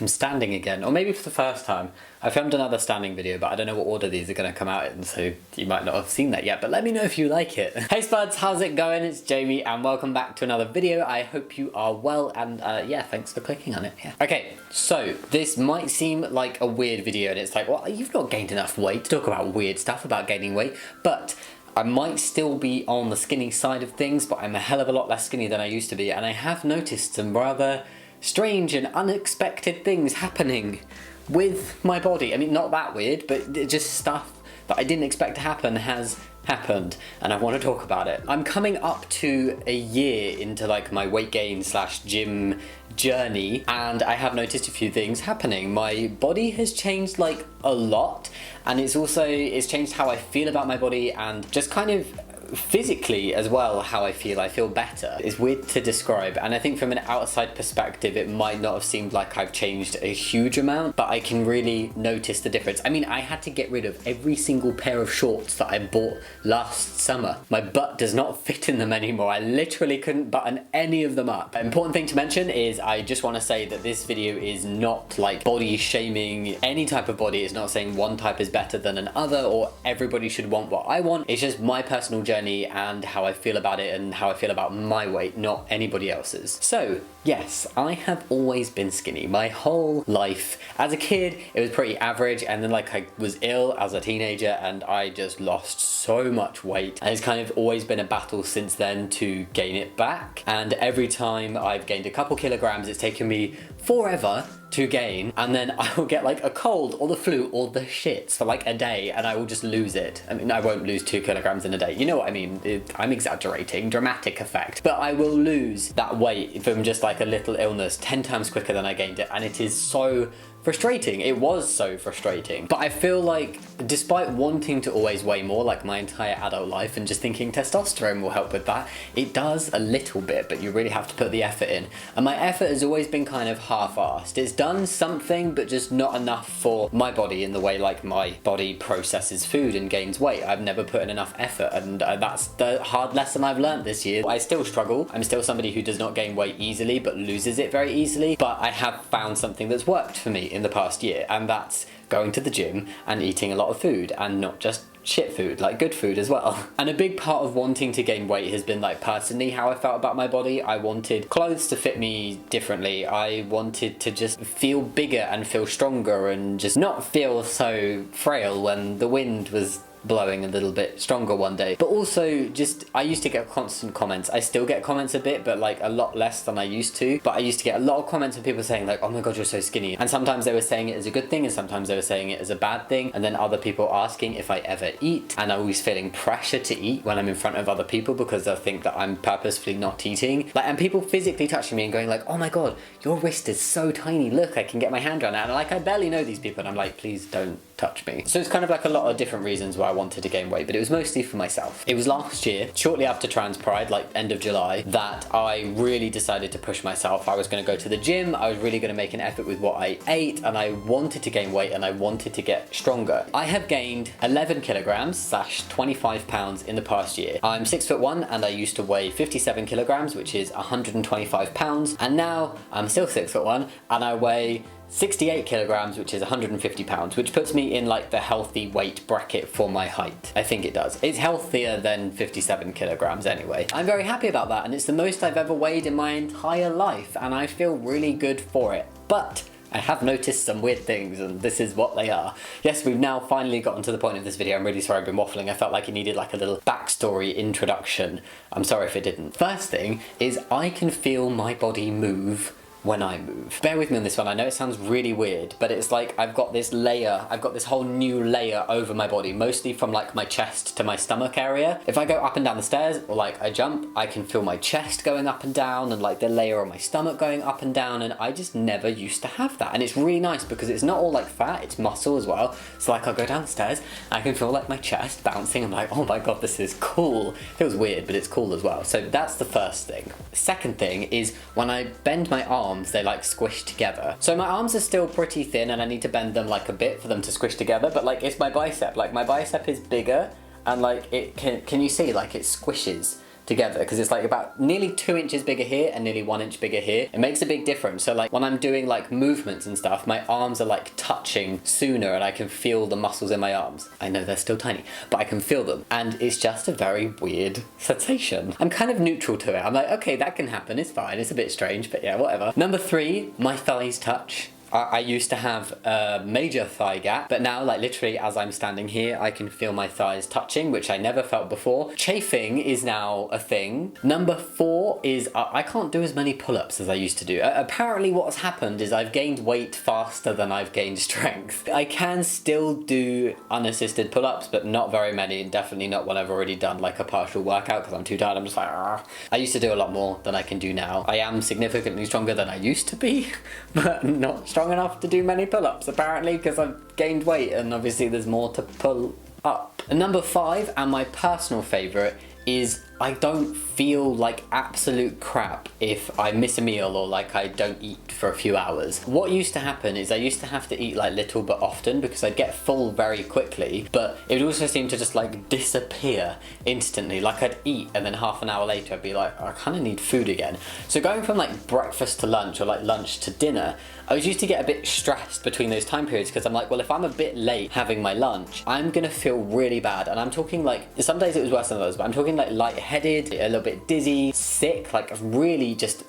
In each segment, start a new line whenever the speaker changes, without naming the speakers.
I'm standing again, or maybe for the first time. I filmed another standing video, but I don't know what order these are going to come out in, so you might not have seen that yet, but let me know if you like it. Hey Spuds, how's it going? It's Jamie, and welcome back to another video. I hope you are well, and yeah, thanks for clicking on it. Yeah. Okay, so this might seem like a weird video, and it's like, well, you've not gained enough weight to talk about weird stuff about gaining weight, but I might still be on the skinny side of things, but I'm a hell of a lot less skinny than I used to be, and I have noticed some rather strange and unexpected things happening with my body. I mean, not that weird, but just stuff that I didn't expect to happen has happened, and I want to talk about it. I'm coming up to a year into like my weight gain / gym journey, and I have noticed a few things happening. My body has changed like a lot, and it's changed how I feel about my body, and just kind of physically as well, how I feel better. It's weird to describe, and I think from an outside perspective it might not have seemed like I've changed a huge amount, but I can really notice the difference. I mean, I had to get rid of every single pair of shorts that I bought last summer. My butt does not fit in them anymore. I literally couldn't button any of them up. An important thing to mention is I just want to say that this video is not like body shaming any type of body. It's not saying one type is better than another or everybody should want what I want. It's just my personal journey and how I feel about it and how I feel about my weight, not anybody else's. So yes, I have always been skinny my whole life. As a kid it was pretty average, and then like I was ill as a teenager and I just lost so much weight, and it's kind of always been a battle since then to gain it back, and every time I've gained a couple kilograms it's taken me forever to gain, and then I will get like a cold or the flu or the shits for like a day and I will just lose it. I mean, I won't lose 2 kilograms in a day, you know what I mean? I'm exaggerating, dramatic effect, but I will lose that weight from just like a little illness 10 times quicker than I gained it, and it is so frustrating. It was so frustrating. But I feel like despite wanting to always weigh more like my entire adult life and just thinking testosterone will help with that, it does a little bit, but you really have to put the effort in. And my effort has always been kind of half-assed. It's done something, but just not enough for my body in the way like my body processes food and gains weight. I've never put in enough effort, and that's the hard lesson I've learned this year. I still struggle. I'm still somebody who does not gain weight easily, but loses it very easily. But I have found something that's worked for me in the past year, and that's going to the gym and eating a lot of food, and not just shit food, like good food as well. And a big part of wanting to gain weight has been like personally how I felt about my body. I wanted clothes to fit me differently. I wanted to just feel bigger and feel stronger and just not feel so frail when the wind was blowing a little bit stronger one day. But also just, I used to get constant comments. I still get comments a bit, but like a lot less than I used to. But I used to get a lot of comments of people saying like, oh my god, you're so skinny. And sometimes they were saying it as a good thing, and sometimes they were saying it as a bad thing. And then other people asking if I ever eat, and I was feeling pressure to eat when I'm in front of other people because they'll think that I'm purposefully not eating. Like, and people physically touching me and going like, oh my god, your wrist is so tiny, look, I can get my hand around it. And like, I barely know these people, and I'm like, please don't touch me. So it's kind of like a lot of different reasons why I wanted to gain weight, but it was mostly for myself. It was last year, shortly after Trans Pride, like end of July, that I really decided to push myself. I was going to go to the gym, I was really going to make an effort with what I ate, and I wanted to gain weight and I wanted to get stronger. I have gained 11 kilograms / 25 pounds in the past year. I'm 6'1" and I used to weigh 57 kilograms, which is 125 pounds, and now I'm still 6'1" and I weigh 68 kilograms, which is 150 pounds, which puts me in like the healthy weight bracket for my height. I think it does. It's healthier than 57 kilograms anyway. I'm very happy about that, and it's the most I've ever weighed in my entire life, and I feel really good for it. But I have noticed some weird things, and this is what they are. Yes, we've now finally gotten to the point of this video. I'm really sorry I've been waffling. I felt like it needed like a little backstory introduction. I'm sorry if it didn't. First thing is I can feel my body move when I move. Bear with me on this one, I know it sounds really weird, but it's like I've got this layer, I've got this whole new layer over my body, mostly from like my chest to my stomach area. If I go up and down the stairs, or like I jump, I can feel my chest going up and down, and like the layer on my stomach going up and down, and I just never used to have that. And it's really nice because it's not all like fat, it's muscle as well. So like I'll go downstairs, I can feel like my chest bouncing. I'm like, oh my god, this is cool. It feels weird, but it's cool as well. So that's the first thing. Second thing is when I bend my arms, they like squish together. So my arms are still pretty thin and I need to bend them like a bit for them to squish together, but like it's my bicep. Like my bicep is bigger, and like it can you see like it squishes together, because it's like about nearly 2 inches bigger here and nearly 1 inch bigger here. It makes a big difference. So like when I'm doing like movements and stuff, my arms are like touching sooner and I can feel the muscles in my arms. I know they're still tiny, but I can feel them. And it's just a very weird sensation. I'm kind of neutral to it. I'm like, okay, that can happen, it's fine. It's a bit strange, but yeah, whatever. Number 3, my thighs touch. I used to have a major thigh gap, but now, like literally as I'm standing here, I can feel my thighs touching, which I never felt before. Chafing is now a thing. Number 4 is I can't do as many pull-ups as I used to do. Apparently what's happened is I've gained weight faster than I've gained strength. I can still do unassisted pull-ups, but not very many, and definitely not when I've already done like a partial workout because I'm too tired. I'm just like, Argh. I used to do a lot more than I can do now. I am significantly stronger than I used to be, but not strong enough to do many pull-ups apparently, because I've gained weight and obviously there's more to pull up. And number 5, and my personal favourite, is I don't feel like absolute crap if I miss a meal or like I don't eat for a few hours. What used to happen is I used to have to eat like little but often because I'd get full very quickly, but it would also seem to just like disappear instantly. Like I'd eat and then half an hour later I'd be like, I kind of need food again. So going from like breakfast to lunch or like lunch to dinner, I was used to get a bit stressed between those time periods because I'm like, well, if I'm a bit late having my lunch, I'm gonna feel really bad. And I'm talking like, some days it was worse than others, but I'm talking like lightheaded, a little bit dizzy, sick, like really just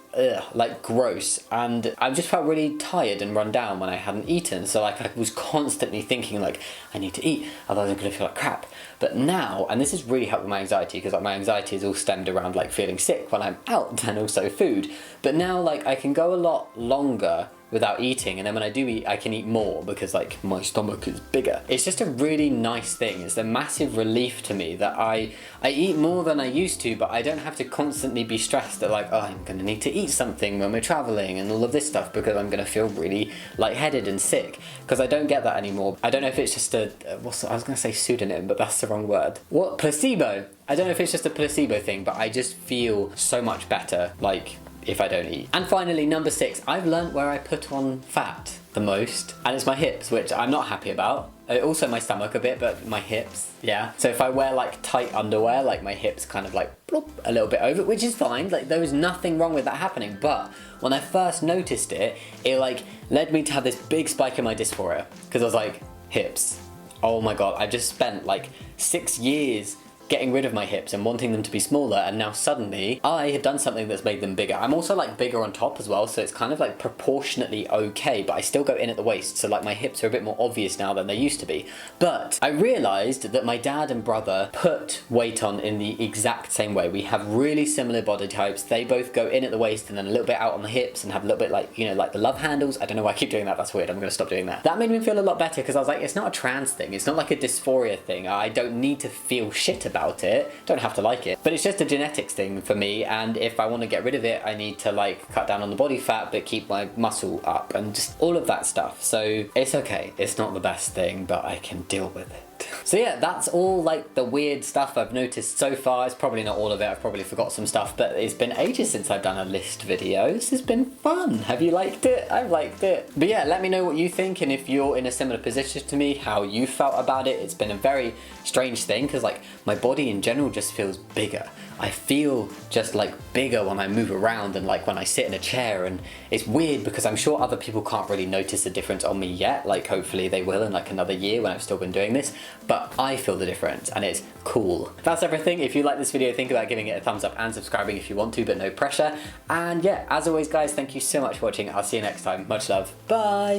like gross, and I just felt really tired and run down when I hadn't eaten. So like I was constantly thinking like, I need to eat, otherwise I'm gonna feel like crap. But now, and this has really helped with my anxiety, because like my anxiety is all stemmed around like feeling sick when I'm out and also food. But now like I can go a lot longer without eating, and then when I do eat I can eat more because like my stomach is bigger. It's just a really nice thing. It's a massive relief to me that I eat more than I used to, but I don't have to constantly be stressed that like, oh, I'm gonna need to eat something when we're traveling and all of this stuff because I'm gonna feel really lightheaded and sick, because I don't get that anymore. I don't know if it's just a I was gonna say pseudonym, but that's the wrong word. What? Placebo. I don't know if it's just a placebo thing, but I just feel so much better like if I don't eat. And finally, number 6, I've learnt where I put on fat the most, and it's my hips, which I'm not happy about. Also my stomach a bit, but my hips, yeah. So if I wear like tight underwear, like my hips kind of like bloop, a little bit over, which is fine, like there was nothing wrong with that happening. But when I first noticed it, it like led me to have this big spike in my dysphoria, because I was like, hips. Oh my god, I just spent like 6 years getting rid of my hips and wanting them to be smaller, and now suddenly I have done something that's made them bigger. I'm also like bigger on top as well, so it's kind of like proportionately okay, but I still go in at the waist, so like my hips are a bit more obvious now than they used to be. But I realised that my dad and brother put weight on in the exact same way. We have really similar body types. They both go in at the waist and then a little bit out on the hips and have a little bit like, you know, like the love handles. I don't know why I keep doing that, that's weird, I'm gonna stop doing that. That made me feel a lot better, because I was like, it's not a trans thing, it's not like a dysphoria thing. I don't need to feel shit about it, don't have to like it, but it's just a genetics thing for me, and if I want to get rid of it I need to like cut down on the body fat but keep my muscle up and just all of that stuff. So it's okay, it's not the best thing, but I can deal with it. So yeah, that's all like the weird stuff I've noticed so far. It's probably not all of it, I've probably forgot some stuff, but it's been ages since I've done a list video. This has been fun. Have you liked it? I've liked it. But yeah, let me know what you think, and if you're in a similar position to me, how you felt about it. It's been a very strange thing, because like my body in general just feels bigger. I feel just like bigger when I move around and like when I sit in a chair, and it's weird because I'm sure other people can't really notice the difference on me yet. Like hopefully they will in like another year when I've still been doing this, but I feel the difference and it's cool. That's everything. If you like this video, think about giving it a thumbs up and subscribing if you want to, but no pressure. And yeah, as always guys, thank you so much for watching. I'll see you next time. Much love. Bye.